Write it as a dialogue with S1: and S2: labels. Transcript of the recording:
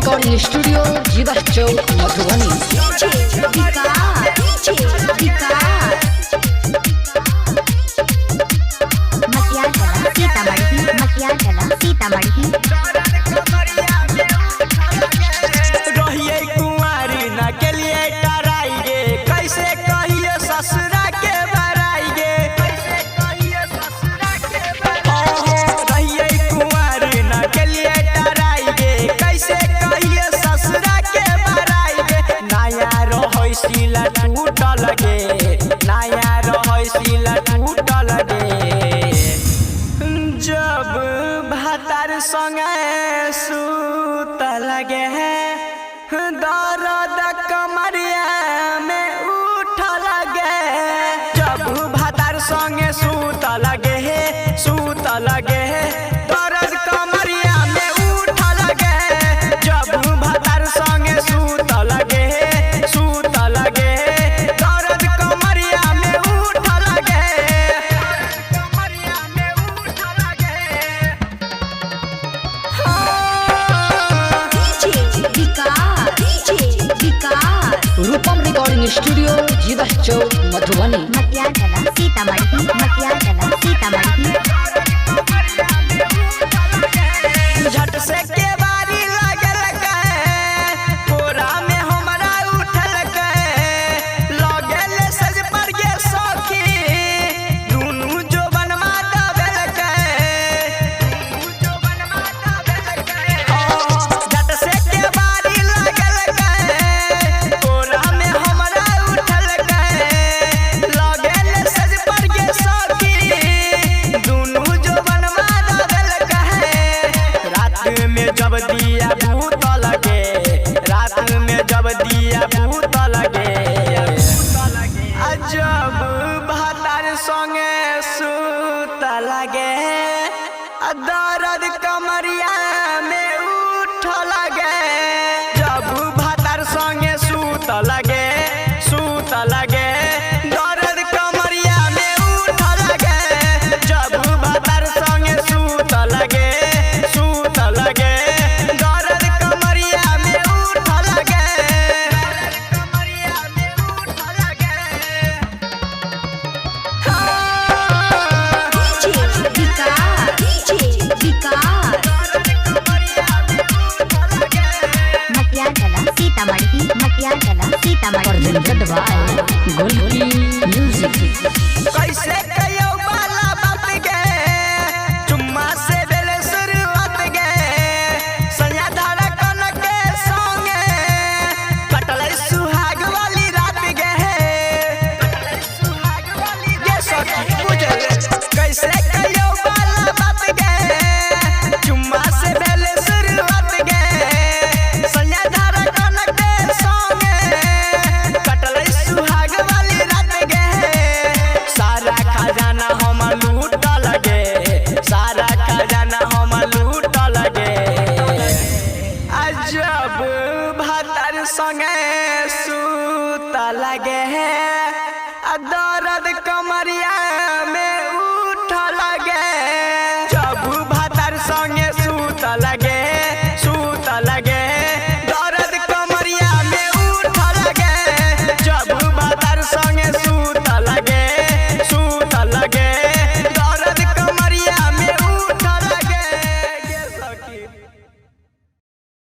S1: Recording studio जीवा चौक मधुबनी।
S2: रहिए कुंवारी न के लिए टराई गे, कैसे कहिए ससुरा के बराई गे, कैसे कहिए ससुरा के बराई। रहिए कुंवारी न के लिए टराई गे, कैसे कहिए ससुरा के बराई गे। नया रहै सिला टूटल गे, नया रहै सिला टूटल गे। जब भातार संगे सुतल गे, दर्द कमरिया में उठल गे। जब भातार संगे सुतल गे, सुतल गे, दर्द कमरिया में उठल गे। जब भातार संगे सुतल गे, सुतल गे, दर्द कमरिया में उठल गे, कमरिया में उठल गे।
S1: रूपम रिकॉर्डिंग स्टूडियो जीवा चौक मधुबनी।
S2: झट से के बारी लगल कहे, कोरा में हमरा उठल कहे, लगल सज पर गे सखी, दुनू जो बनवा दबल कहे, दुनू जो बनवा दबल कहे। झट से के बारी लगल कहे, कोरा में हमरा उठल कहे, लगल सज पर गे सखी, दुनू जो बनवा दबल कहे। रात में जब दिया भूत लगे, रात में जब दिया भूत लगे, जब भातार संगे सुत लगे, दर्द कमरिया में उठ लगे। जब भातार संगे सुत लगे, सुत लगे, दर्द कमरिया में उठ लगे। जब भातार संगे सुत लगे, सुत लगे, दर्द कमरिया में उठ लगे, कमरिया में उठ लगे।
S1: presented by Golki Music।
S2: कैसे कयो बाला बात गे, चुम्मा से बेल शुरुआत गे, सैया धारा कन के संगे, कटल सुहाग वाली रात गे, सुहाग वाली गे सखी बुझल। कैसे कयो बाला बात गे, चुम्मा से बेल शुरुआत गे, सैया धारा कन के संगे, कटल सुहाग वाली रात गे। सारा खजाना हम लूट लगे, सारा खजाना हम लूट लगे। जब भातार संगे सुत लगे, दर्द कमरिया में उठ लगे। जब भातार संगे सुत लगे, सुत लगे, दर्द कमरिया में उठ लगे। जब भातार संगे सुत लगे, सुत लगे, दर्द कमरिया में उठ लगे गे सखी।